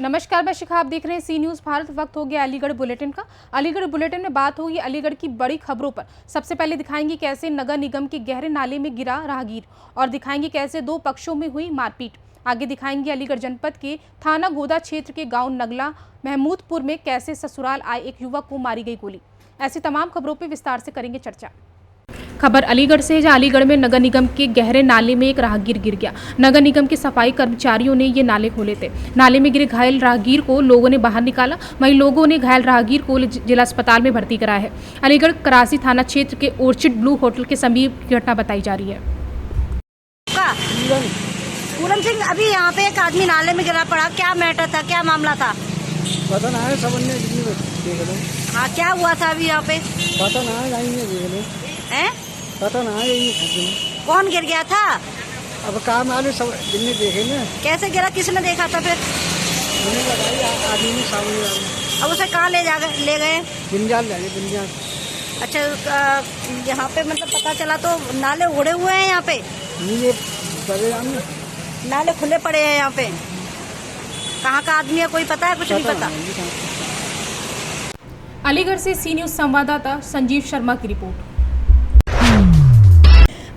नमस्कार, मैं शिखा, आप देख रहे हैं सी न्यूज़ भारत। वक्त हो गया अलीगढ़ बुलेटिन का। अलीगढ़ बुलेटिन में बात होगी अलीगढ़ की बड़ी खबरों पर। सबसे पहले दिखाएंगे कैसे नगर निगम के गहरे नाले में गिरा राहगीर और दिखाएंगे कैसे दो पक्षों में हुई मारपीट। आगे दिखाएंगे अलीगढ़ जनपद के थाना गोदा क्षेत्र के गाँव नगला महमूदपुर में कैसे ससुराल आए एक युवक को मारी गई गोली। ऐसी तमाम खबरों पर विस्तार से करेंगे चर्चा। खबर अलीगढ़ से है, जहां अलीगढ़ में नगर निगम के गहरे नाले में एक राहगीर गिर गया। नगर निगम के सफाई कर्मचारियों ने ये नाले खोले थे। नाले में गिरे घायल राहगीर को लोगों ने बाहर निकाला। वहीं लोगों ने घायल राहगीर को जिला अस्पताल में भर्ती कराया है। अलीगढ़ करासी थाना क्षेत्र के ऑर्चिड ब्लू होटल के समीप की घटना बताई जा रही है। पूरन सिंह, अभी यहाँ पे एक आदमी नाले में गिरा पड़ा, क्या मैटर था, क्या मामला था? पता ना है, सब देख लो। हाँ, क्या हुआ था अभी यहाँ पे? पता ना है, देख लो। हैं? पता ना है, कौन गिर गया था? अब काम वाले सब जिनने देखे ना। कैसे गिरा, किसने देखा था फिर? आदमी ने सामने। अब उसे कहाँ ले गए? बिंजाल ले गए, बिंजाल। अच्छा, यहाँ पे मतलब पता चला तो नाले उड़े हुए हैं यहाँ पे? नीले नाले खुले पड़े हैं यहाँ पे। कहाँ का आदमी है, कोई पता है? कुछ नहीं पता। अलीगढ़ से सी न्यूज़ संवाददाता संजीव शर्मा की रिपोर्ट।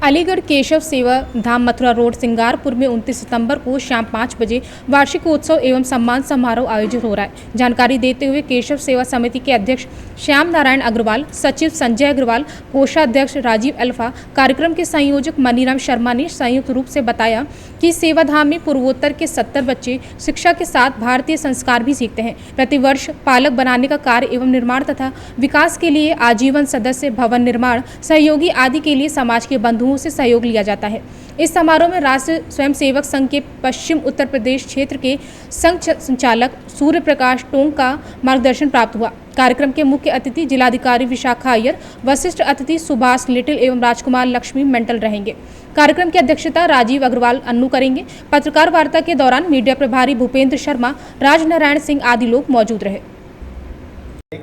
अलीगढ़ केशव सेवा धाम मथुरा रोड सिंगारपुर में 29 सितंबर को शाम 5 बजे वार्षिक उत्सव एवं सम्मान समारोह आयोजित हो रहा है। जानकारी देते हुए केशव सेवा समिति के अध्यक्ष श्याम नारायण अग्रवाल, सचिव संजय अग्रवाल, कोषाध्यक्ष राजीव अल्फा, कार्यक्रम के संयोजक मनीराम शर्मा ने संयुक्त रूप से बताया कि सेवा धाम में पूर्वोत्तर के 70 बच्चे शिक्षा के साथ भारतीय संस्कार भी सीखते हैं। प्रतिवर्ष पालक बनाने का कार्य एवं निर्माण तथा विकास के लिए आजीवन सदस्य, भवन निर्माण, सहयोगी आदि के लिए समाज के बंधुओं से सहयोग लिया जाता है। इस समारोह में राष्ट्रीय स्वयंसेवक संघ के पश्चिम उत्तर प्रदेश क्षेत्र के संघ संचालक सूर्य प्रकाश टोंग का मार्गदर्शन प्राप्त हुआ। कार्यक्रम के मुख्य अतिथि जिलाधिकारी विशाखा अय्यर, वरिष्ठ अतिथि सुभाष लिटिल एवं राजकुमार लक्ष्मी मेंटल रहेंगे। कार्यक्रम की अध्यक्षता राजीव अग्रवाल अन्नू करेंगे। पत्रकार वार्ता के दौरान मीडिया प्रभारी भूपेंद्र शर्मा, राजनारायण सिंह आदि लोग मौजूद रहे।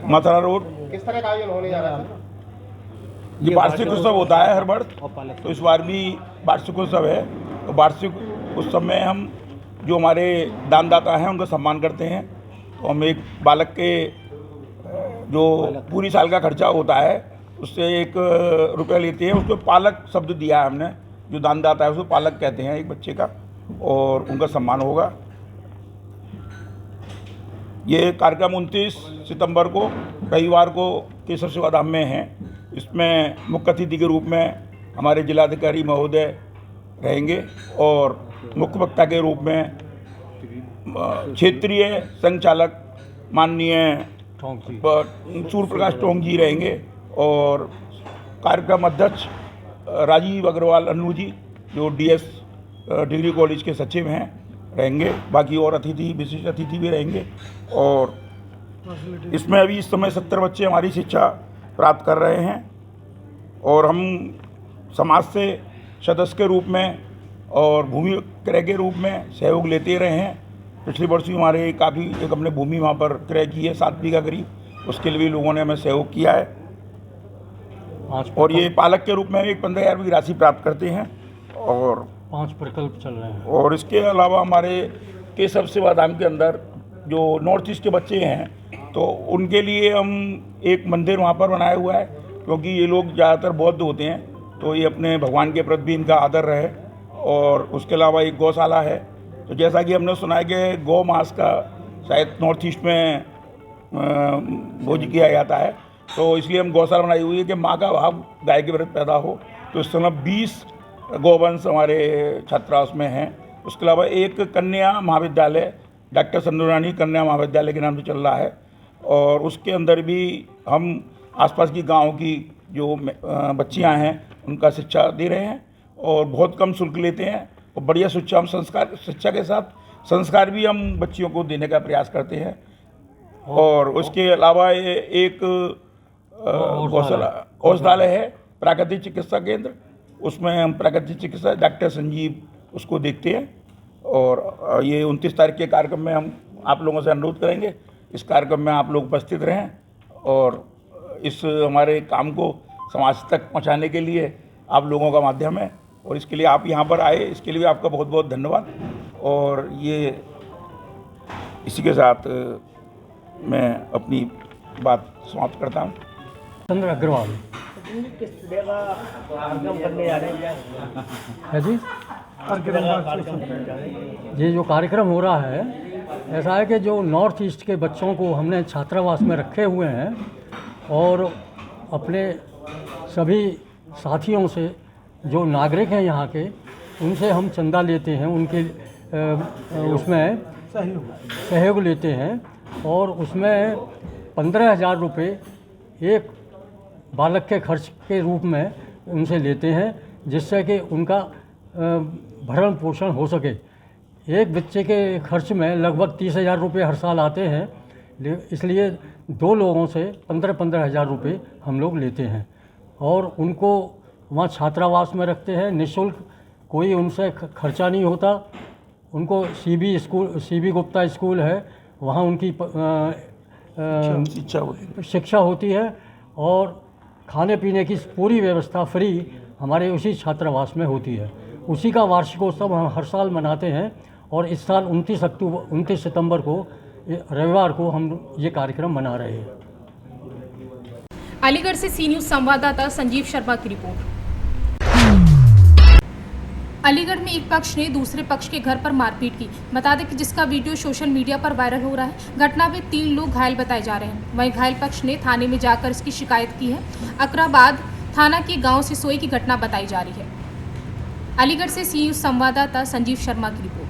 मथुरा रोड किस तरह का आयोजन होने जा रहा है? ये वार्षिक उत्सव होता है हर वर्ष, तो इस बार भी वार्षिक उत्सव है। तो वार्षिक उत्सव में हम जो हमारे दानदाता हैं उनका सम्मान करते हैं। तो हम एक बालक के जो पूरी साल का खर्चा होता है उससे 1 रुपया लेते हैं। उसको पालक शब्द दिया है हमने, जो दानदाता है उसको पालक कहते हैं एक बच्चे का, और उनका सम्मान होगा। ये कार्यक्रम 29 सितंबर को रविवार को केशव सेवा धाम में है। इसमें मुख्य अतिथि के रूप में हमारे जिलाधिकारी महोदय रहेंगे और मुख्य वक्ता के रूप में क्षेत्रीय संचालक माननीय सूर्य प्रकाश टोंग जी रहेंगे और कार्यक्रम अध्यक्ष राजीव अग्रवाल अन्नू जी, जो DS डिग्री कॉलेज के सचिव हैं, रहेंगे। बाकी और अतिथि, विशिष्ट अतिथि भी रहेंगे। और इसमें अभी इस समय 70 बच्चे हमारी शिक्षा प्राप्त कर रहे हैं और हम समाज से सदस्य के रूप में और भूमि क्रय के रूप में सहयोग लेते रहे हैं। पिछले वर्ष भी हमारे काफ़ी एक हमने भूमि वहाँ पर क्रय की है 7 बीघा करीब, उसके लिए भी लोगों ने हमें सहयोग किया है। और ये पालक के रूप में एक 15,000 की राशि प्राप्त करते हैं और 5 प्रकल्प चल रहे हैं। और इसके अलावा हमारे केशव सेवा धाम के अंदर जो नॉर्थ ईस्ट के बच्चे हैं तो उनके लिए हम एक मंदिर वहाँ पर बनाया हुआ है, क्योंकि ये लोग ज़्यादातर बौद्ध होते हैं, तो ये अपने भगवान के प्रति भी इनका आदर रहे। और उसके अलावा एक गौशाला है। तो जैसा कि हमने सुना है कि गौ मास का शायद नॉर्थ ईस्ट में भोज किया जाता है, तो इसलिए हम गौशाला बनाई हुई है कि माँ का भाव गाय के प्रति पैदा हो। तो इस समय 20 गौवंश हमारे छात्रावास में हैं। उसके अलावा एक कन्या महाविद्यालय, डॉक्टर संदूरानी कन्या महाविद्यालय के नाम से चल रहा है, और उसके अंदर भी हम आसपास की गांव की जो बच्चियां हैं उनका शिक्षा दे रहे हैं और बहुत कम शुल्क लेते हैं और बढ़िया शिक्षा हम शिक्षा के साथ संस्कार भी हम बच्चियों को देने का प्रयास करते हैं। और उसके अलावा ये एक औषधालय है, प्राकृतिक चिकित्सा केंद्र, उसमें हम प्राकृतिक चिकित्सा डॉक्टर संजीव उसको देखते हैं। और ये 29 तारीख के कार्यक्रम में हम आप लोगों से अनुरोध करेंगे इस कार्यक्रम में आप लोग उपस्थित रहें और इस हमारे काम को समाज तक पहुंचाने के लिए आप लोगों का माध्यम है और इसके लिए आप यहाँ पर आए, इसके लिए आपका बहुत बहुत धन्यवाद। और ये इसी के साथ मैं अपनी बात समाप्त करता हूँ। चंद्र अग्रवाल है जी। ये जो कार्यक्रम हो रहा है, ऐसा है कि जो नॉर्थ ईस्ट के बच्चों को हमने छात्रावास में रखे हुए हैं और अपने सभी साथियों से जो नागरिक हैं यहाँ के, उनसे हम चंदा लेते हैं, उनके उसमें सहयोग लेते हैं और उसमें 15,000 रुपये एक बालक के खर्च के रूप में उनसे लेते हैं, जिससे कि उनका भरण पोषण हो सके। एक बच्चे के खर्च में लगभग 30,000 रुपये हर साल आते हैं, इसलिए 2 लोगों से 15,000 रुपये हम लोग लेते हैं और उनको वहाँ छात्रावास में रखते हैं निःशुल्क। कोई उनसे खर्चा नहीं होता। उनको सीबी गुप्ता स्कूल है, वहाँ उनकी शिक्षा होती है और खाने पीने की पूरी व्यवस्था फ्री हमारे उसी छात्रावास में होती है। उसी का वार्षिकोत्सव हम हर साल मनाते हैं और इस साल 29 सितंबर को रविवार को हम ये कार्यक्रम मना रहे हैं। अलीगढ़ से सी न्यूज़ संवाददाता संजीव शर्मा की रिपोर्ट। अलीगढ़ में एक पक्ष ने दूसरे पक्ष के घर पर मारपीट की। बता दें कि जिसका वीडियो सोशल मीडिया पर वायरल हो रहा है। घटना में 3 लोग घायल बताए जा रहे हैं। वहीं घायल पक्ष ने थाने में जाकर इसकी शिकायत की है। अकराबाद थाना के गांव सिसोई की घटना बताई जा रही है। अलीगढ़ से सी न्यूज़ संवाददाता संजीव शर्मा की रिपोर्ट।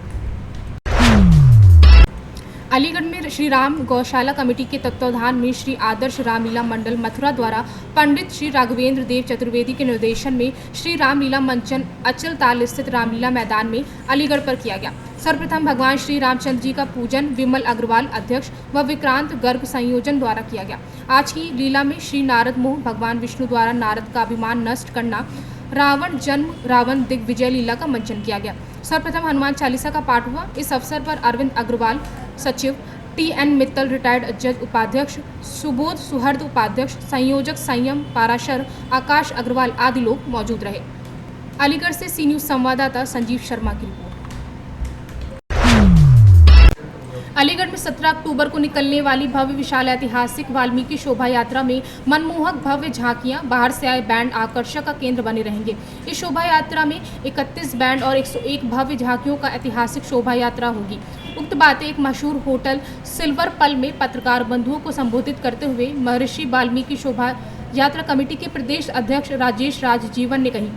अलीगढ़ में श्री राम गौशाला कमेटी के तत्वावधान में श्री आदर्श रामलीला मंडल मथुरा द्वारा पंडित श्री राघवेंद्र देव चतुर्वेदी के निर्देशन में श्री रामलीला मंचन अचल ताल स्थित रामलीला मैदान में अलीगढ़ पर किया गया। सर्वप्रथम भगवान श्री रामचंद्र जी का पूजन विमल अग्रवाल अध्यक्ष व विक्रांत गर्ग संयोजन द्वारा किया गया। आज की लीला में श्री नारद मोह भगवान विष्णु द्वारा नारद का अभिमान नष्ट करना, रावण जन्म रावण दिग्विजय लीला का मंचन किया गया। सर्वप्रथम हनुमान चालीसा का पाठ हुआ। इस अवसर पर अरविंद अग्रवाल सचिव, TN मित्तल रिटायर्ड जज उपाध्यक्ष, सुबोध सुहर्द उपाध्यक्ष, संयोजक संयम पाराशर, आकाश अग्रवाल आदि लोग मौजूद रहे। अलीगढ़ से सी न्यूज़ संवाददाता संजीव शर्मा की रिपोर्ट। अलीगढ़ में 17 अक्टूबर को निकलने वाली भव्य विशाल ऐतिहासिक वाल्मीकि शोभा यात्रा में मनमोहक भव्य झांकियां, बाहर से आए बैंड आकर्षक का केंद्र बने रहेंगे। इस शोभा यात्रा में 31 बैंड और 101 भव्य झांकियों का ऐतिहासिक शोभा यात्रा होगी। उक्त बातें एक मशहूर होटल सिल्वर पल में पत्रकार बंधुओं को संबोधित करते हुए महर्षि वाल्मीकि शोभा यात्रा कमेटी के प्रदेश अध्यक्ष राजेश राजजीवन ने कही।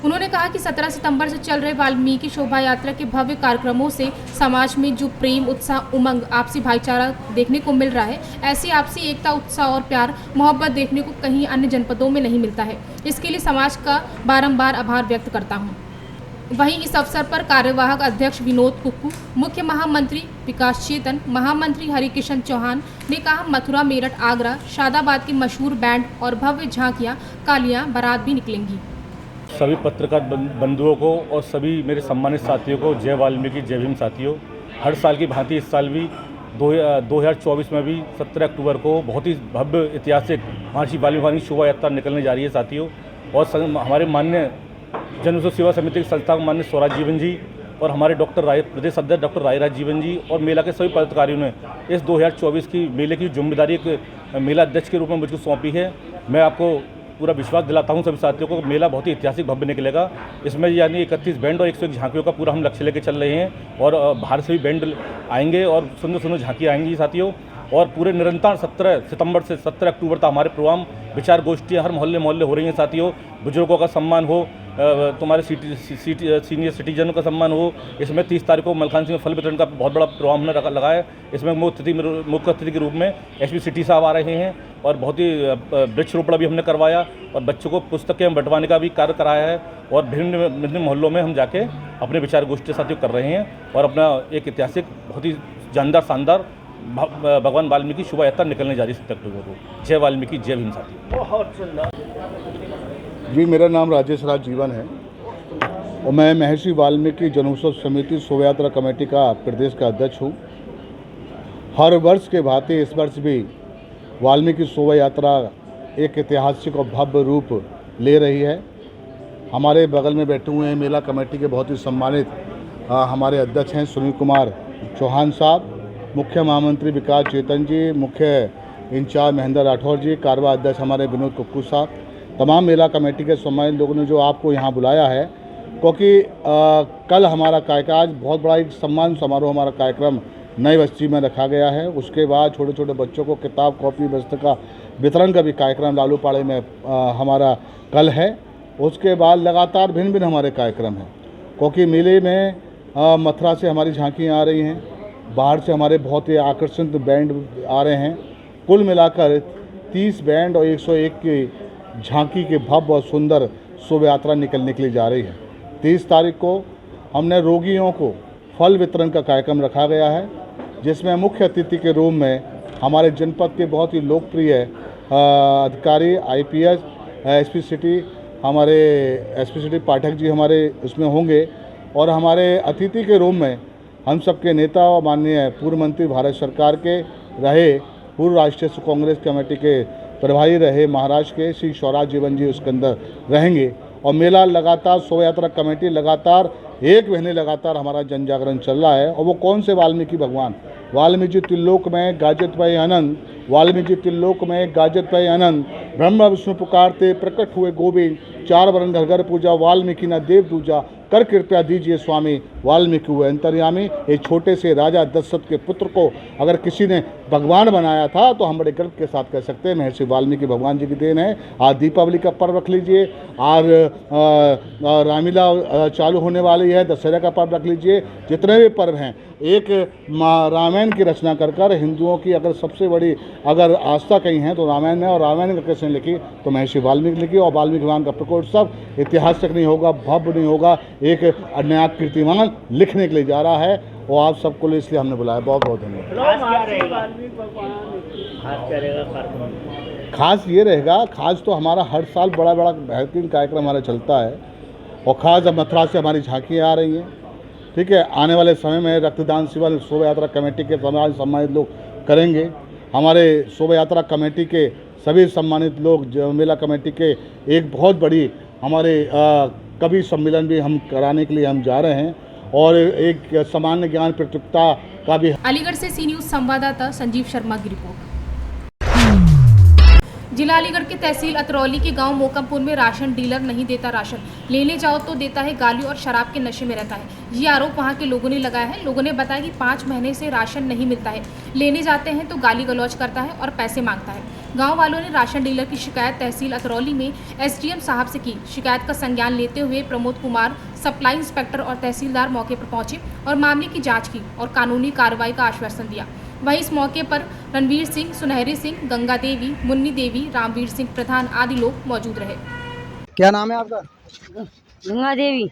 उन्होंने कहा कि 17 सितंबर से चल रहे वाल्मीकि शोभा यात्रा के भव्य कार्यक्रमों से समाज में जो प्रेम, उत्साह, उमंग, आपसी भाईचारा देखने को मिल रहा है, ऐसी आपसी एकता, उत्साह और प्यार मोहब्बत देखने को कहीं अन्य जनपदों में नहीं मिलता है। इसके लिए समाज का बारंबार आभार व्यक्त करता हूँ। वहीं इस अवसर पर कार्यवाहक अध्यक्ष विनोद कुक्कू, मुख्य महामंत्री विकास चेतन, महामंत्री हरिकिशन चौहान ने कहा, मथुरा, मेरठ, आगरा, शादाबाद की मशहूर बैंड और भव्य झांकियाँ, कालियाँ, बारात भी निकलेंगी। सभी पत्रकार बंधुओं को और सभी मेरे सम्मानित साथियों को जय वाल्मीकि, जय भीम। साथियों, हर साल की भांति इस साल भी 2024 में भी 17 अक्टूबर को बहुत ही भव्य ऐतिहासिक महर्षि वाल्मीकि शोभा यात्रा निकलने जा रही है साथियों। और हमारे माननीय जन सेवा समिति के संस्थापक माननीय स्वराज जीवन जी और हमारे प्रदेश अध्यक्ष डॉक्टर रायराज जीवन जी और मेला के सभी पदाधिकारियों ने इस 2024 की मेले की जिम्मेदारी एक मेला अध्यक्ष के रूप में मुझको सौंपी है। मैं आपको पूरा विश्वास दिलाता हूं सभी साथियों को, मेला बहुत ही ऐतिहासिक भव्य निकलेगा। इसमें यानी 31 बैंड और 101 झांकियों का पूरा हम लक्ष्य लेकर चल रहे हैं और बाहर से भी बैंड आएंगे और सुंदर सुंदर झांकियाँ आएंगी साथियों। और पूरे निरंतर 17 सितंबर से 17 अक्टूबर तक हमारे प्रोग्राम, विचार गोष्ठियाँ हर मोहल्ले हो रही हैं साथियों। बुजुर्गों का सम्मान हो, तुम्हारे सीनियर सिटीजनों का सम्मान हो। इसमें 30 तारीख को मलखान सिंह फल वितरण का बहुत बड़ा प्रोग्राम हमने लगाया। इसमें मुख्य अतिथि के रूप में SP सिटी साहब आ रहे हैं और बहुत ही वृक्षारोपण भी हमने करवाया और बच्चों को पुस्तकें बंटवाने का भी कार्य कराया है और विभिन्न मोहल्लों में हम जाके अपने विचार गोष्ठी साथियों कर रहे हैं और अपना एक ऐतिहासिक बहुत ही जानदार शानदार भगवान वाल्मीकि शोभा यात्रा निकलने जा रही है 17 अक्टूबर को। जय वाल्मीकि, जय भीम साथियों। जी, मेरा नाम राजेश राज जीवन है और मैं महर्षि वाल्मीकि जनोत्सव समिति शोभा यात्रा कमेटी का प्रदेश का अध्यक्ष हूँ। हर वर्ष के भांति इस वर्ष भी वाल्मीकि शोभा यात्रा एक ऐतिहासिक और भव्य रूप ले रही है। हमारे बगल में बैठे हुए हैं मेला कमेटी के बहुत ही सम्मानित हमारे अध्यक्ष हैं सुनील कुमार चौहान साहब मुख्य महामंत्री विकास चेतन जी, मुख्य इंचार्ज महेंद्र राठौर जी, कारवा अध्यक्ष हमारे विनोद कुक्कू साहब, तमाम मेला कमेटी के सम्मानित लोगों ने जो आपको यहाँ बुलाया है, क्योंकि कल हमारा कार्यक्रम, आज बहुत बड़ा एक सम्मान समारोह हमारा कार्यक्रम नई बस्ती में रखा गया है। उसके बाद छोटे छोटे बच्चों को किताब, कॉपी, पुस्तक का वितरण का भी कार्यक्रम लालूपाड़े में हमारा कल है। उसके बाद लगातार भिन्न भिन्न हमारे कार्यक्रम हैं, क्योंकि मेले में मथुरा से हमारी झांकियाँ आ रही हैं, बाहर से हमारे बहुत ही आकर्षित बैंड आ रहे हैं। कुल मिलाकर 30 बैंड और 101 की झांकी के भव्य और सुंदर शोभा यात्रा निकलने के लिए जा रही है। 30 तारीख को हमने रोगियों को फल वितरण का कार्यक्रम रखा गया है, जिसमें मुख्य अतिथि के रूप में हमारे जनपद के बहुत ही लोकप्रिय अधिकारी IPS SP सिटी, हमारे SP सिटी पाठक जी हमारे उसमें होंगे, और हमारे अतिथि के रूप में हम सबके नेता और माननीय पूर्व मंत्री भारत सरकार के रहे, पूर्व राष्ट्रीय कांग्रेस कमेटी के प्रभारी रहे महाराष्ट्र के श्री स्वराज जीवन जी उसके अंदर रहेंगे। और मेला लगातार, शोभा यात्रा कमेटी लगातार, एक महीने लगातार हमारा जन जागरण चल रहा है। और वो कौन से वाल्मीकि भगवान, वाल्मीकि त्रिलोक में गाजत भय अनंत, वाल्मीकि त्रिलोक में गाजत भय अनंत, ब्रह्मा विष्णु पुकारते प्रकट हुए गोविंद, 4 वरण घर घर पूजा, वाल्मीकि ना देव दूजा, कर कृपया दीजिए स्वामी, वाल्मीकि हुए अंतर्यामी। एक छोटे से राजा दशरथ के पुत्र को अगर किसी ने भगवान बनाया था तो हम बड़े गर्व के साथ कह सकते हैं महर्षि वाल्मीकि भगवान जी की देन है। आज दीपावली का पर्व रख लीजिए, आज रामलीला चालू होने वाली है, दशहरा का पर्व रख लीजिए, जितने भी पर्व हैं, एक रामायण की रचना कर हिंदुओं की अगर सबसे बड़ी अगर आस्था कहीं है तो रामायण है। और रामायण का किसने लिखी तो महर्षि वाल्मीकि लिखी। और वाल्मीकि भगवान का प्रकोत्सव ऐतिहासिक नहीं होगा, भव्य नहीं होगा, एक नया कीर्तिमान लिखने के लिए जा रहा है। और आप सबको इसलिए हमने बुलाया। बहुत बहुत धन्यवाद। खास ये रहेगा, खास तो हमारा हर साल बड़ा बड़ा बेहतरीन कार्यक्रम हमारा चलता है। और खास अब मथुरा से हमारी झांकियाँ आ रही हैं, ठीक है। आने वाले समय में रक्तदान शिविर शोभा यात्रा कमेटी के सम्मानित लोग करेंगे। हमारे शोभा यात्रा कमेटी के सभी सम्मानित लोग, मेला कमेटी के एक बहुत बड़ी हमारे कवि सम्मेलन भी हम कराने के लिए हम जा रहे हैं। और एक सामान्य ज्ञान प्रतियोगिता का भी। अलीगढ़ से सी न्यूज़ संवाददाता संजीव शर्मा की रिपोर्ट। जिला अलीगढ़ के तहसील अतरौली के गांव मोकमपुर में राशन डीलर नहीं देता राशन, लेने जाओ तो देता है गाली और शराब के नशे में रहता है। ये आरोप वहां के लोगों ने लगाया है। लोगों ने बताया कि 5 महीने से राशन नहीं मिलता है, लेने जाते हैं तो गाली गलौज करता है और पैसे मांगता है। गांव वालों ने राशन डीलर की शिकायत तहसील अतरौली में SDM साहब से की। शिकायत का संज्ञान लेते हुए प्रमोद कुमार, सप्लाई इंस्पेक्टर और तहसीलदार मौके पर पहुंचे और मामले की जाँच की और कानूनी कार्रवाई का आश्वासन दिया। वहीं इस मौके पर रणवीर सिंह, सुनहरी सिंह, गंगा देवी, मुन्नी देवी, रामवीर सिंह प्रधान आदि लोग मौजूद रहे। क्या नाम है आपका? गंगा देवी।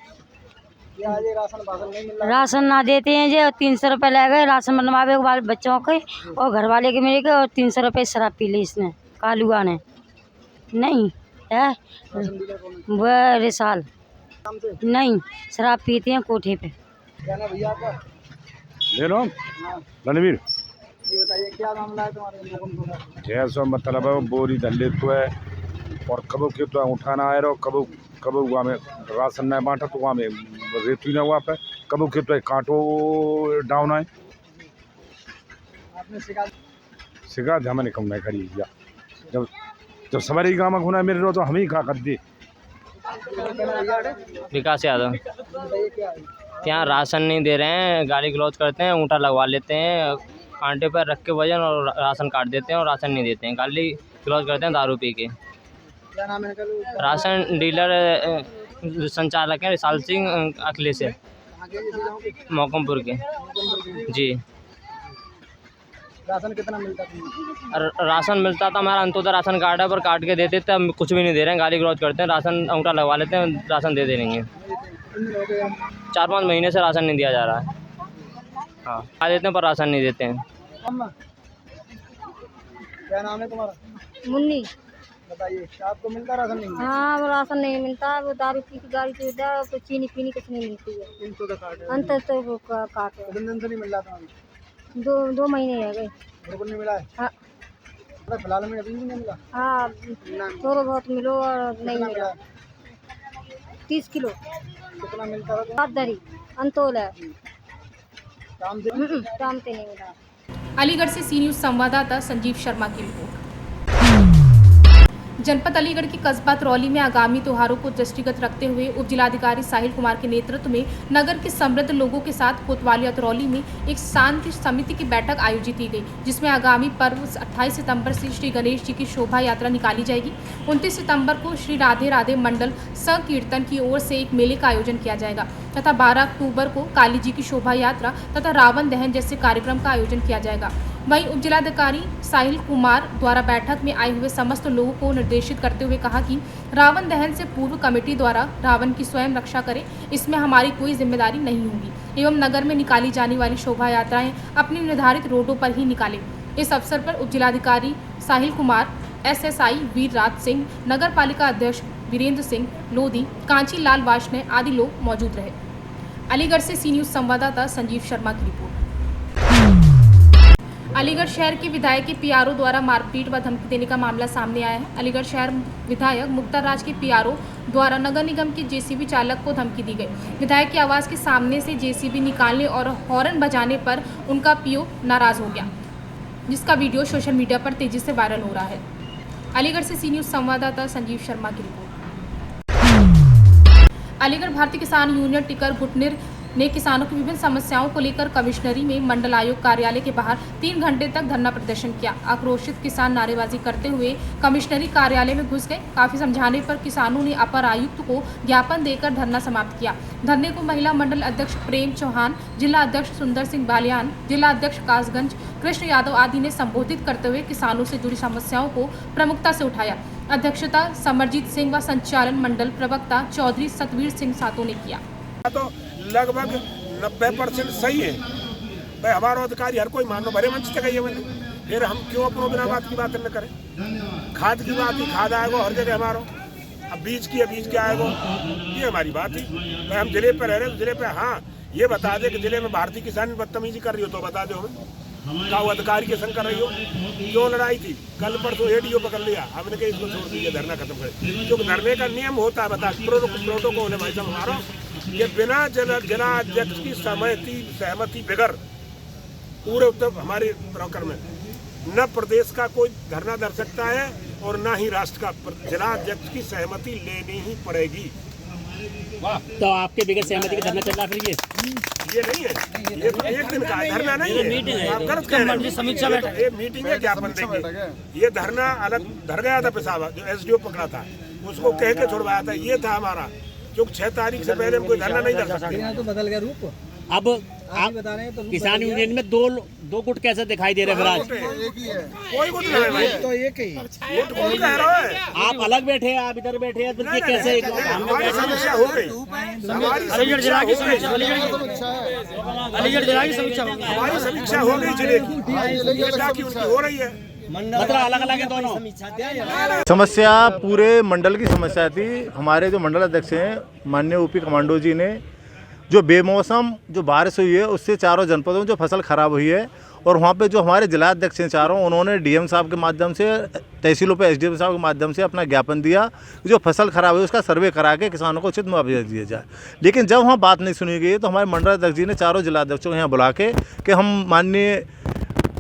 राशन नहीं मिल रहा? राशन ना देते हैं जो 300 रुपये ले गए राशन बनवावे वाले बच्चों के और घर वाले के मेरे के, और 300 रुपये शराब पी ली इसने, कालुआ ने। नहीं है वह रिसाल नहीं, शराब पीते हैं कोठे पे। क्या नाम भैया आपका? मेरा रणवीर। ये बताइए क्या मामला है तुम्हारे? जैसा मतलब है बोरी धल्ले तो है और कबो के तो उठाना आए रहो, कबो कबो वहाँ में राशन नहीं बांटा तो वहाँ में रेती ना हुआ पे, कबो के तो कांटो डाउन आए। आपने शिकायत हमें कम नहीं करी या जब जब सवारी गाँव में घूना मेरे रो तो हम ही खा कर दे। विकास यादव। बताइए क्या है? यहाँ राशन नहीं दे रहे हैं, गाली गलौज करते हैं, ऊँटा लगवा लेते हैं, कांटे पर रख के वजन और राशन काट देते हैं और राशन नहीं देते हैं, गाली गलौज करते हैं दारू पी के। क्या नाम है? राशन डीलर संचालक हैं रिसाल सिंह अखिलेश से, मोकमपुर के जी। राशन कितना मिलता था? राशन मिलता था हमारा अंत्योदय राशन कार्ड है, पर काट के देते थे, हम कुछ भी नहीं दे रहे हैं, गाली गलौज करते हैं, राशन ऊँटा लगवा लेते हैं, राशन दे देंगे। 4-5 महीने से राशन नहीं दिया जा रहा है। हाँ खा देते हैं पर राशन नहीं देते हैं। क्या नाम है तुम्हारा? मुन्नी। बताइए आपको मिलता राशन नहीं? हाँ वो राशन नहीं मिलता, वो दारू पी की गाड़ी पी है, तो चीनी पीनी कुछ नहीं मिलती है। इनको तो काट अंतर तो वो काट है। कितने दिन से नहीं मिल रहा था? 2 महीने रह गए। बिल्कुल नहीं मिला है? हाँ फिलहाल में अभी भी नहीं मिला? हाँ थोड़ा बहुत मिलो और नहीं मिला। 30 किलो। कितना मिलता था? 7 दरी अंतोल है। शाम से शाम से नहीं मिला। अलीगढ़ से सी न्यूज़ संवाददाता संजीव शर्मा की रिपोर्ट। जनपद अलीगढ़ की कस्बा तरौली में आगामी त्योहारों को दृष्टिगत रखते हुए उप जिलाधिकारी साहिल कुमार के नेतृत्व में नगर के समृद्ध लोगों के साथ कोतवाली तरौली में एक शांति समिति की बैठक आयोजित की गई, जिसमें आगामी पर्व 28 सितंबर से श्री गणेश जी की शोभा यात्रा निकाली जाएगी। 29 सितंबर को श्री राधे राधे मंडल संकीर्तन की ओर से एक मेले का आयोजन किया जाएगा तथा 12 अक्टूबर को काली जी की शोभा यात्रा तथा रावण दहन जैसे कार्यक्रम का आयोजन किया जाएगा। वहीं उप जिलाधिकारी साहिल कुमार द्वारा बैठक में आए हुए समस्त लोगों को निर्देशित करते हुए कहा कि रावण दहन से पूर्व कमेटी द्वारा रावण की स्वयं रक्षा करें, इसमें हमारी कोई जिम्मेदारी नहीं होगी एवं नगर में निकाली जाने वाली शोभा यात्राएं अपनी निर्धारित रोडों पर ही निकालें। इस अवसर पर उप जिलाधिकारी साहिल कुमार, SSI वीरराज सिंह, नगर पालिका अध्यक्ष वीरेंद्र सिंह लोधी, कांची लाल वार्ष्णेय आदि लोग मौजूद रहे। अलीगढ़ से सी न्यूज़ संवाददाता संजीव शर्मा की रिपोर्ट। अलीगढ़ शहर के विधायक के PRO द्वारा मारपीट व धमकी देने का मामला सामने आया है। अलीगढ़ शहर विधायक मुक्ता राज के PRO द्वारा नगर निगम के JCB चालक को धमकी दी गई। विधायक के आवास के सामने से JCB निकालने और हॉर्न बजाने पर उनका PO नाराज हो गया, जिसका वीडियो सोशल मीडिया पर तेजी से वायरल हो रहा है। अलीगढ़ से सी न्यूज़ संवाददाता संजीव शर्मा की रिपोर्ट। अलीगढ़ भारतीय किसान यूनियन टिकर गुटनिर ने किसानों की विभिन्न समस्याओं को लेकर कमिश्नरी में मंडल आयुक्त कार्यालय के बाहर 3 घंटे तक धरना प्रदर्शन किया। आक्रोशित किसान नारेबाजी करते हुए कमिश्नरी कार्यालय में घुस गए। काफी समझाने पर किसानों ने अपर आयुक्त को ज्ञापन देकर धरना समाप्त किया। धरने को महिला मंडल अध्यक्ष प्रेम चौहान, जिला अध्यक्ष सुंदर सिंह बालियान, जिला अध्यक्ष कासगंज कृष्ण यादव आदि ने संबोधित करते हुए किसानों से जुड़ी समस्याओं को प्रमुखता से उठाया। अध्यक्षता समरजीत सिंह व संचालन मंडल प्रवक्ता चौधरी सतवीर सिंह सातों ने किया। तो लगभग 90% सही है भाई, हमारा अधिकारी हर कोई मानो भरे मंच से कहिए मैंने, फिर हम क्यों अपनों बिना बात की बात न करें। खाद की बात ही, खाद आएगा हर जगह हमारा, अब बीज की बीज क्या आएगा, ये हमारी बात ही भाई। हम जिले पे रह रहे, जिले पे हाँ ये बता दे कि जिले में भारतीय किसान बदतमीजी कर रही हो तो बता दो हमें, क्या वो अधिकारी के संग कर रही हो, क्यों लड़ाई थी, कल परसों ADO पकड़ लिया, हमने कहा इसको छोड़ दीजिए, धरना खत्म कर, क्योंकि धरने का नियम होता है बता प्रोटोकॉल है भाई साहब हमारा, ये बिना जिलाध्यक्ष की सहमति बगैर पूरे उत्तर हमारे प्रकर में न प्रदेश का कोई धरना धर सकता है और न ही राष्ट्र का, जिलाध्यक्ष की सहमति लेनी ही पड़ेगी। तो आपके बगैर सहमति का धरना चल रहा फिर ये नहीं है, ये तो एक दिन का धरना नहीं है, आप गलत कह रहे हैं। समीक्षा बैठक, ये मीटिंग है, ज्ञापन देंगे। ये धरना अलग धर गया था पेशावर, जो SDO पकड़ा था उसको कह के छुड़वाया था, ये था हमारा, क्योंकि 6 तारीख से पहले हम कोई धरना नहीं कर सकते। तो बदल गया रूप। अब आप बता रहे हैं तो किसान यूनियन में दो गुट कैसे दिखाई दे रहे हैं? कोई गुट नहीं है भाई, तो एक ही गुट कौन कह रहा है? आप अलग बैठे हैं, आप इधर बैठे हैं, तो ये कैसे? हमारी समीक्षा हो गई, अलीगढ़ जिला की समीक्षा, हमारी समीक्षा हो गई जिले की उनकी हो रही है, मतलब अलग अलग है दोनों। समस्या पूरे मंडल की समस्या थी। हमारे जो मंडल अध्यक्ष हैं माननीय OP कमांडो जी ने, जो बेमौसम जो बारिश हुई है उससे चारों जनपदों में जो फसल खराब हुई है, और वहाँ पे जो हमारे जिला अध्यक्ष हैं चारों, उन्होंने DM साहब के माध्यम से, तहसीलों पे SDM साहब के माध्यम से अपना ज्ञापन दिया, जो फसल खराब हुई उसका सर्वे करा के किसानों को उचित मुआवजा दिया जाए। लेकिन जब वहाँ बात नहीं सुनी गई तो हमारे मंडल अध्यक्ष जी ने चारों जिला अध्यक्षों को यहाँ बुला के कि हम माननीय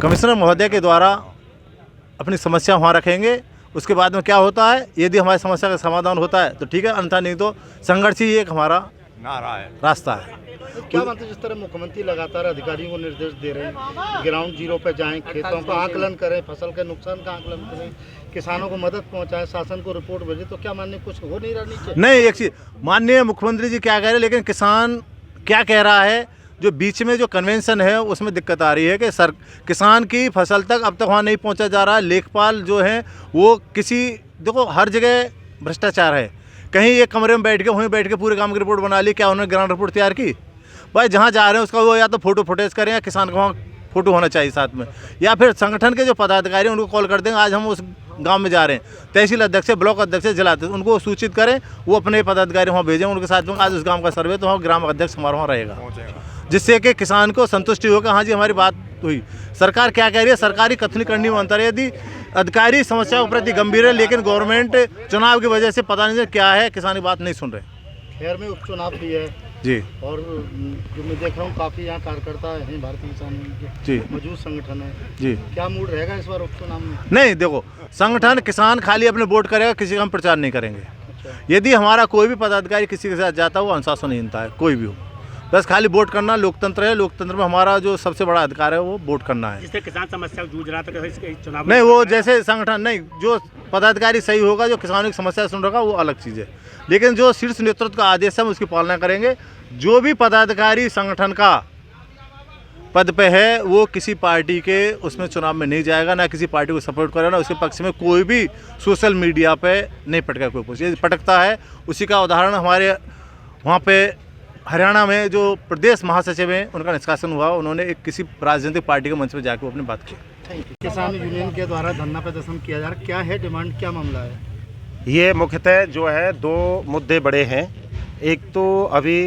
कमिश्नर महोदय के द्वारा अपनी समस्या वहाँ रखेंगे, उसके बाद में क्या होता है, यदि हमारी समस्या का समाधान होता है तो ठीक है, अन्यथा नहीं तो संघर्ष ही एक हमारा रास्ता है। तो क्या मानते हैं, जिस तरह मुख्यमंत्री लगातार अधिकारियों को निर्देश दे रहे हैं, ग्राउंड जीरो पे जाएं, खेतों का आकलन करें, फसल के नुकसान का आकलन करें, किसानों को मदद पहुंचाएं, शासन को रिपोर्ट भेजें, तो क्या मानने कुछ हो नहीं रहा नीचे? नहीं, एक चीज़ माननीय मुख्यमंत्री जी क्या कह रहे हैं, लेकिन किसान क्या कह रहा है, जो बीच में जो कन्वेंशन है उसमें दिक्कत आ रही है कि किसान की फसल तक अब तक वहाँ नहीं पहुँचा जा रहा है। लेखपाल जो हैं वो देखो हर जगह भ्रष्टाचार है, कहीं एक कमरे में बैठ के वहीं बैठ के पूरे काम की रिपोर्ट बना ली, क्या उन्होंने ग्राउंड रिपोर्ट तैयार की? भाई जहाँ जा रहे हैं उसका वो या तो फोटो फुटेज करें, या किसान का वहाँ फोटो होना चाहिए साथ में, या फिर संगठन के जो पदाधिकारी हैं उनको कॉल कर देंगे, आज हम उस गांव में जा रहे हैं, तहसील अध्यक्ष, ब्लॉक अध्यक्ष, जिला अध्यक्ष, उनको सूचित करें, वो अपने पदाधिकारी वहाँ भेजें, उनके साथ में आज उस गांव का सर्वे, तो वहाँ ग्राम अध्यक्ष हमारा वहाँ रहेगा, जिससे कि किसान को संतुष्टि होगा, हाँ जी हमारी बात हुई। सरकार क्या कह रही है, सरकारी कथनी करनी में अंतर है। यदि अधिकारी समस्या के प्रति गंभीर है, लेकिन गवर्नमेंट चुनाव की वजह से पता नहीं क्या है, किसान की बात नहीं सुन रहे। खैर में उपचुनाव भी है जी, और जो मैं देख रहा हूँ काफ़ी यहाँ कार्यकर्ता हैं भारतीय किसान यूनियन के जी, मौजूद संगठन है जी। क्या मूड रहेगा इस बार उपचुनाव में? नहीं देखो, संगठन किसान खाली अपने वोट करेगा, किसी का हम प्रचार नहीं करेंगे। यदि हमारा कोई भी पदाधिकारी किसी के साथ जाता है वो अनुशासनहीनता है, कोई भी हो। बस खाली वोट करना लोकतंत्र है, लोकतंत्र में हमारा जो सबसे बड़ा अधिकार है वो वोट करना है। जिससे किसान समस्या जूझ रहा था इसके चुनाव नहीं, वो जैसे संगठन नहीं, जो पदाधिकारी सही होगा, जो किसानों की समस्या सुन रहा वो अलग चीज़ है, लेकिन जो शीर्ष नेतृत्व का आदेश है हम उसकी पालना करेंगे। जो भी पदाधिकारी संगठन का पद पे है वो किसी पार्टी के उसमें चुनाव में नहीं जाएगा, ना किसी पार्टी को सपोर्ट करेगा, ना उसके पक्ष में कोई भी सोशल मीडिया पे नहीं पटका कोई पोस्ट। यदि पटकता है उसी का उदाहरण हमारे वहाँ पे हरियाणा में जो प्रदेश महासचिव हैं उनका निष्कासन हुआ, उन्होंने एक किसी राजनीतिक पार्टी के मंच पर जाकर अपनी बात की। किसान यूनियन के द्वारा धरना प्रदर्शन किया जा रहा है, क्या है डिमांड, क्या मामला है? ये मुख्यतः जो है 2 मुद्दे बड़े हैं। एक तो अभी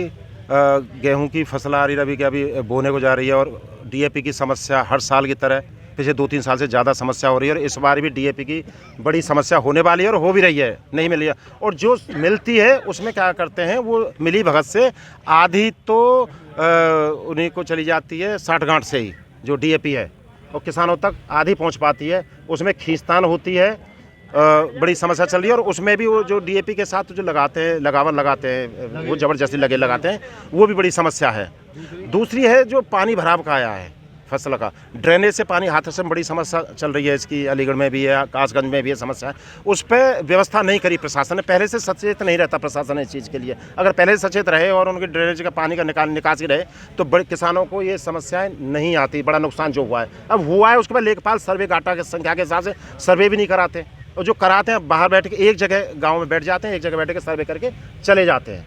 गेहूं की फसल आ रही है, रबी की अभी बोने को जा रही है, और डीएपी की समस्या हर साल की तरह पिछले 2-3 साल से ज़्यादा समस्या हो रही है, और इस बार भी डीएपी की बड़ी समस्या होने वाली है और हो भी रही है, नहीं मिली है। और जो मिलती है उसमें क्या करते हैं वो मिली भगत से आधी तो उन्हीं को चली जाती है 60 गांठ से ही जो डीएपी है, और किसानों तक आधी पहुंच पाती है, उसमें खींचतान होती है, बड़ी समस्या चल रही है। और उसमें भी वो जो डीएपी के साथ जो लगाते हैं, लगावन लगाते हैं, वो ज़बरदस्ती लगाते हैं, वो भी बड़ी समस्या है। दूसरी है जो पानी भराव का आया है फसल का, ड्रेनेज से पानी हाथ से बड़ी समस्या चल रही है, इसकी अलीगढ़ में भी है, कासगंज में भी है समस्या है। उस पर व्यवस्था नहीं करी प्रशासन ने, पहले से सचेत नहीं रहता प्रशासन इस चीज़ के लिए। अगर पहले से सचेत रहे और उनके ड्रेनेज का पानी का निकासी रहे तो बड़े किसानों को ये समस्याएं नहीं आती, बड़ा नुकसान जो हुआ है। अब हुआ है उसके बाद लेखपाल सर्वे घाटा की संख्या के हिसाब से सर्वे भी नहीं कराते, और जो कराते हैं बाहर बैठ के एक जगह गाँव में बैठ जाते हैं, एक जगह बैठ के सर्वे करके चले जाते हैं,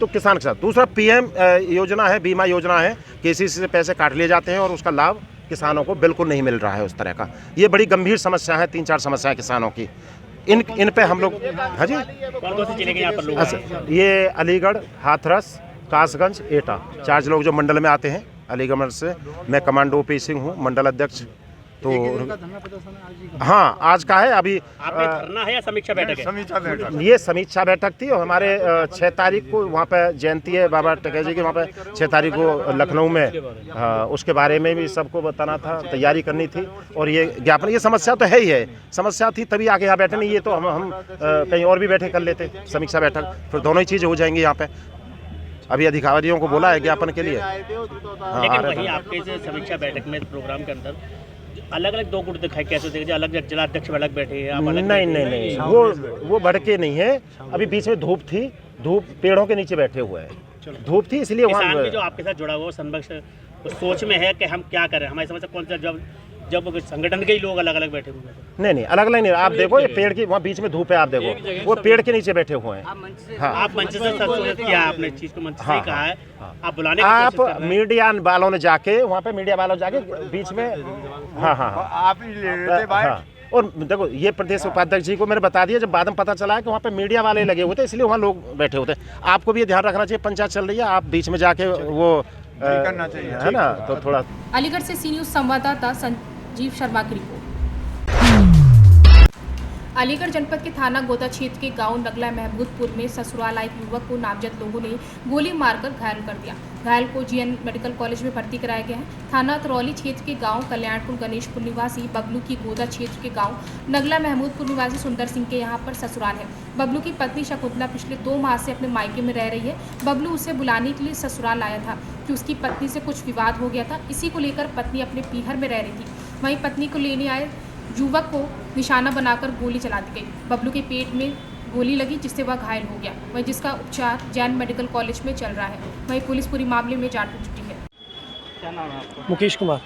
तो किसान के साथ। दूसरा पीएम योजना है, बीमा योजना है, किसी से पैसे काट लिए जाते हैं और उसका लाभ किसानों को बिल्कुल नहीं मिल रहा है उस तरह का। ये बड़ी गंभीर समस्या है, 3-4 समस्याएं किसानों की। इन पे हम लोग, हाँ जी, कौन से जिले के यहाँ पर लोग अच्छा, ये अलीगढ़, हाथरस, कासगंज, एटा, 4 लोग जो मंडल में आते हैं अलीगढ़ मंडल से। मैं कमांडो OP सिंह हूँ, मंडल अध्यक्ष। तो हाँ, आज का है। अभी आपने धरना है या समीक्षा बैठक है? ये समीक्षा बैठक थी, और हमारे 6 तारीख को वहाँ पे जयंती है बाबा टेके जी की, वहाँ पे 6 तारीख को लखनऊ में, उसके बारे में भी सबको बताना था, तैयारी करनी थी। और ये ज्ञापन, ये समस्या तो है ही है, समस्या थी तभी आगे यहाँ बैठे, नहीं ये तो हम कहीं और भी बैठे कर लेते समीक्षा बैठक, फिर दोनों ही चीज़ें हो जाएंगी यहाँ पे। अभी अधिकारियों को बोला है ज्ञापन के लिए। लेकिन वही आपके समीक्षा बैठक में प्रोग्राम के अंदर अलग अलग 2 गुट दिखाई, कैसे देखे? अलग जिलाध्यक्ष अलग बैठे हैं, आप अलग? नहीं, वो भड़के नहीं है। अभी बीच में धूप थी, धूप पेड़ों के नीचे बैठे हुए हैं, धूप थी इसलिए वहाँ। जो आपके साथ जुड़ा हुआ संरक्षण सोच में है कि हम क्या करें, हमारी समस्या कौन सा, जब संगठन के ही लोग अलग अलग बैठे हुए हैं? नहीं, अलग अलग नहीं। आप देखो ये पेड़ की वहाँ बीच में धूप है, आप देखो वो पेड़ के नीचे बैठे हुए हैं। हाँ, आप मंच से किया, आपने चीज को मंच से कहा है, आप बुलाने आप मीडिया वालों ने जाके वहाँ पे, मीडिया वालों जाके बीच में, हाँ, आप ही ले लेते हाँ। और देखो ये प्रदेश उपाध्यक्ष जी को मैंने बता दिया, जब बाद में पता चला है कि वहाँ पे मीडिया वाले लगे हुए थे, इसलिए वहाँ लोग बैठे होते हैं। आपको भी ये ध्यान रखना चाहिए, पंचायत चल रही है, आप बीच में जाके वो करना चाहिए, है ना, तो थोड़ा। अलीगढ़ से सी न्यूज़ संवाददाता संजीव शर्मा की रिपोर्ट। अलीगढ़ जनपद के थाना गोदा क्षेत्र के गांव नगला महमूदपुर में ससुराल आए युवक को नामजद लोगों ने गोली मारकर घायल कर दिया। घायल को जीएन मेडिकल कॉलेज में भर्ती कराया गया है। थाना तरौली क्षेत्र के गांव कल्याणपुर गणेशपुर निवासी बबलू की गोदा क्षेत्र के गांव नगला महमूदपुर निवासी सुंदर सिंह के यहां पर ससुराल है। बबलू की पत्नी शकुंतला पिछले 2 माह से अपने मायके में रह रही है। बबलू उसे बुलाने के लिए ससुराल आया था कि उसकी पत्नी से कुछ विवाद हो गया था। इसी को लेकर पत्नी अपने पीहर में रह रही थी। वहीं पत्नी को लेने आए युवक को निशाना बनाकर गोली चला दी गई। बबलू के पेट में गोली लगी जिससे वह घायल हो गया, वहीं जिसका उपचार जैन मेडिकल कॉलेज में चल रहा है। वहीं पुलिस पूरी मामले में जांच में जुटी है। क्या नाम है आपका? मुकेश कुमार।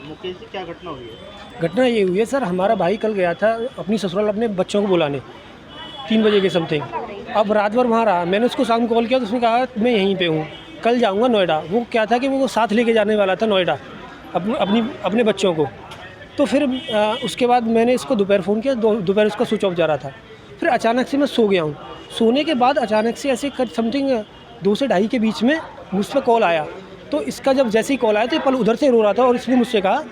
मुकेश जी, क्या घटना हुई है? घटना ये हुई है सर, हमारा भाई कल गया था अपनी ससुराल अपने बच्चों को बुलाने 3 बजे के समथिंग। अब रात भर वहाँ रहा। मैंने उसको शाम को कॉल किया तो उसने कहा मैं यहीं पे हूँ, कल जाऊँगा नोएडा। वो क्या था कि वो साथ लेके जाने वाला था नोएडा अपने बच्चों को। तो फिर उसके बाद मैंने इसको दोपहर फ़ोन किया, दोपहर उसका स्विच ऑफ जा रहा था। फिर अचानक से मैं सो गया हूँ। सोने के बाद अचानक से ऐसे समथिंग 2 से 2:30 के बीच में मुझ पर कॉल आया। तो इसका जब जैसे ही कॉल आया तो पल उधर से रो रहा था और इसने मुझसे कहा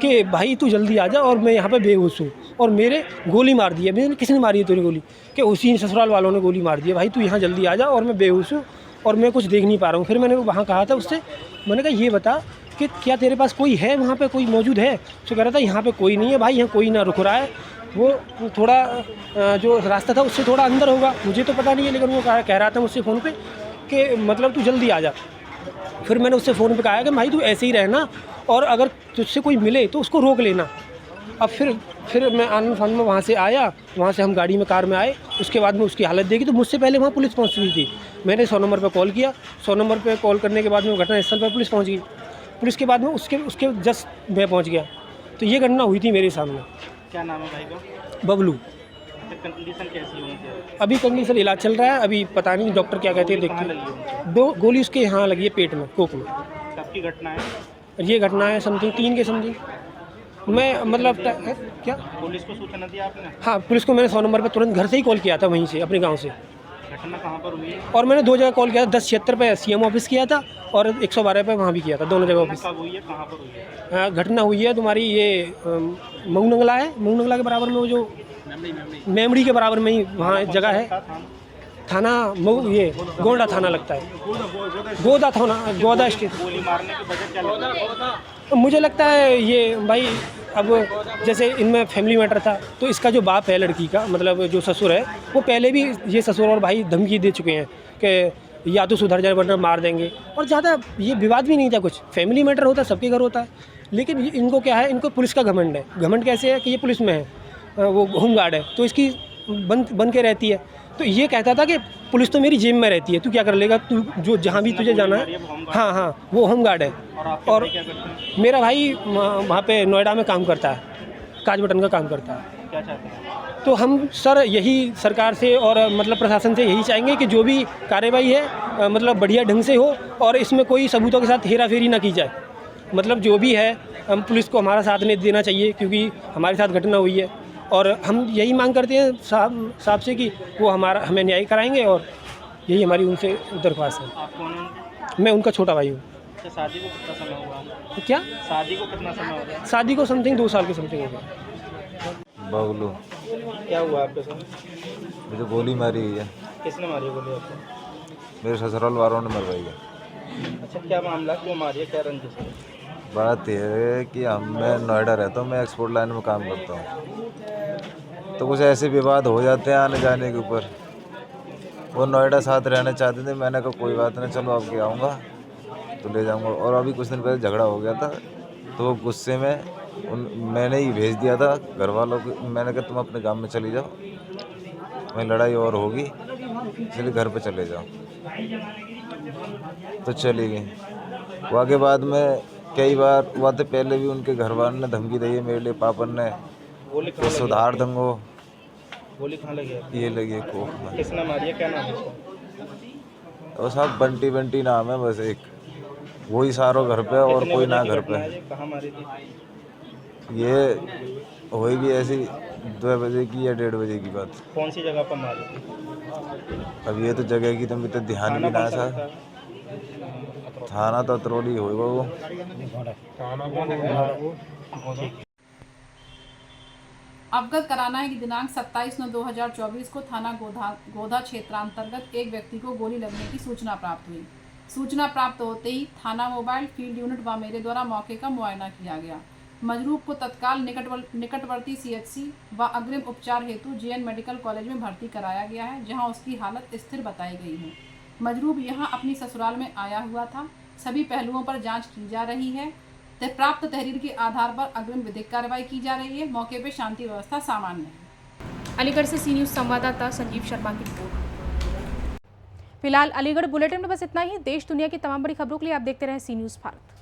कि भाई तू जल्दी आ जा और मैं यहाँ पे बेहोश हूँ। और मेरे गोली मार दी है। मैंने किसने मारी है तेरी गोली? कि उसी ससुराल वालों ने गोली मार दी है। भाई तू यहाँ जल्दी आ जा, और मैं बेहोश हूँ और मैं कुछ देख नहीं पा रहा हूँ। फिर मैंने वहाँ कहा था उससे, मैंने कहा ये बता कि क्या तेरे पास कोई है, वहाँ पे कोई मौजूद है? तो कह रहा था यहाँ पे कोई नहीं है भाई, यहाँ कोई ना रुक रहा है, वो थोड़ा जो रास्ता था उससे थोड़ा अंदर होगा, मुझे तो पता नहीं है, लेकिन वो कह रहा था मुझसे फ़ोन पे कि मतलब तू जल्दी आ जा। फिर मैंने उससे फ़ोन पे कहा कि भाई तू ऐसे ही रहना, और अगर तुझसे कोई मिले तो उसको रोक लेना। अब फिर मैं आनंद फानंद में वहाँ से आया, वहाँ से हम गाड़ी में कार में आए। उसके बाद में उसकी हालत देखी तो मुझसे पहले वहाँ पुलिस पहुँच गई थी। मैंने 100 नंबर पर कॉल किया, 100 नंबर पर कॉल करने के बाद में घटनास्थल पर पुलिस पहुँच गई। पुलिस के बाद में उसके जस्ट मैं पहुँच गया। तो ये घटना हुई थी मेरे सामने। क्या नाम है भाई का? बबलू। कंडीशन कैसी होगी? अभी कंडीशन इलाज चल रहा है, अभी पता नहीं डॉक्टर क्या कहते हैं, देखते हैं। 2 गोली उसके यहाँ लगी है, पेट में, कोक में। कब की घटना है? ये घटना है समथिंग 3 के समथिंग। मैं मतलब क्या पुलिस को सूचना दी आपने? हाँ, पुलिस को मैंने 100 नंबर पर तुरंत घर से ही कॉल किया था, वहीं से अपने गांव से। घटना कहाँ पर हुई है? और मैंने 2 जगह कॉल किया था, 1076 पे सीएम ऑफिस किया था और 112 पे वहाँ भी किया था, दोनों जगह ऑफिस। कब हुई है, कहाँ पर हुई है? घटना हुई है तुम्हारी ये मऊ नंगला है, मऊ नंगला के बराबर में वो जो मेमड़ी के बराबर में ही वहाँ जगह है, थाना मऊ, ये गोंडा थाना लगता है, गोदा थाना, गोदा स्टेट। गोली मारने की वजह क्या लगता है? मुझे लगता है ये भाई, अब जैसे इनमें फैमिली मैटर था, तो इसका जो बाप है लड़की का, मतलब जो ससुर है, वो पहले भी ये ससुर और भाई धमकी दे चुके हैं कि या तो सुधर जाए वरना मार देंगे। और ज़्यादा ये विवाद भी नहीं था कुछ, फैमिली मैटर होता है, सबके घर होता है। लेकिन इनको क्या है, इनको पुलिस का घमंड है। घमंड कैसे है कि ये पुलिस में है, वो होमगार्ड है, तो इसकी बन के रहती है। तो ये कहता था कि पुलिस तो मेरी जेब में रहती है, तू क्या कर लेगा, तू जो जहाँ भी तुझे जाना है। हाँ, वो होमगार्ड है। और मेरा भाई वहाँ पे नोएडा में काम करता है, काज बटन का काम करता है। क्या चाहते हैं? तो हम सर यही सरकार से और मतलब प्रशासन से यही चाहेंगे कि जो भी कार्रवाई है मतलब बढ़िया ढंग से हो, और इसमें कोई सबूतों के साथ हेरा फेरी ना की जाए। मतलब जो भी है, हम पुलिस को हमारा साथ नहीं देना चाहिए, क्योंकि हमारे साथ घटना हुई है। और हम यही मांग करते हैं साहब से कि वो हमें न्याय कराएंगे, और यही हमारी उनसे दरख्वास्त है। आप कौन हैं? मैं उनका छोटा भाई हूँ। शादी को कितना समय हुआ? क्या शादी को कितना समय हो गया? शादी को समथिंग 2 साल के समथिंग हो गया। बबलू। क्या हुआ आपके साथ? मुझे गोली मारी हुई है। किसने मारी है गोली आपको? मेरे ससुराल वालों ने मरवाई है। अच्छा, क्या मामला, क्यों मारी है, क्या रंजिश है? बात यह है कि मैं नोएडा रहता हूँ, मैं एक्सपोर्ट लाइन में काम करता हूँ, तो कुछ ऐसे विवाद हो जाते हैं आने जाने के ऊपर। वो नोएडा साथ रहना चाहते थे, मैंने कहा कोई बात नहीं, चलो आपके आऊँगा तो ले जाऊँगा। और अभी कुछ दिन पहले झगड़ा हो गया था, तो वो गुस्से में मैंने ही भेज दिया था घर वालों को। मैंने कहा तुम अपने गांव में चली जाओ, वहीं लड़ाई और होगी, इसलिए घर पे चले जाओ। तो चली गई। वहाँ के बाद में कई बार हुआ था, पहले भी उनके घर वालों ने धमकी दी है मेरे लिए, पापन ने, तो सुधार दंगो। गोली कहाँ लगी है? ये लगी है कोख में। किसने मारी है, क्या नाम है उसका? और सब बंटी नाम है, बस एक वही सारों घर पे और कोई ना घर पे। कहाँ मारी थी? ये हुई भी ऐसी 2 बजे की या 1:30 बजे की बात। कौन सी जगह पर मारी थी? अब ये तो जगह की तो मुझे तो ध्यान भी ना था। थाना तो अतरौली होगा वो। अवगत कराना है कि दिनांक 27/9/2024 को थाना गोधा क्षेत्रांतर्गत एक व्यक्ति को गोली लगने की सूचना प्राप्त हुई। सूचना प्राप्त होते ही थाना मोबाइल फील्ड यूनिट व मेरे द्वारा मौके का मुआयना किया गया। मजरूब को तत्काल निकटवर्ती CHC व अग्रिम उपचार हेतु JN मेडिकल कॉलेज में भर्ती कराया गया है, जहां उसकी हालत स्थिर बताई गई है। मजरूब यहां अपनी ससुराल में आया हुआ था। सभी पहलुओं पर जांच की जा रही है। प्राप्त तहरीर के आधार पर अग्रिम विधिक कार्रवाई की जा रही है। मौके पर शांति व्यवस्था सामान्य है। अलीगढ़ से सी न्यूज़ संवाददाता संजीव शर्मा की रिपोर्ट। फिलहाल अलीगढ़ बुलेटिन में बस इतना ही। देश दुनिया की तमाम बड़ी खबरों के लिए आप देखते रहें सी न्यूज़ भारत।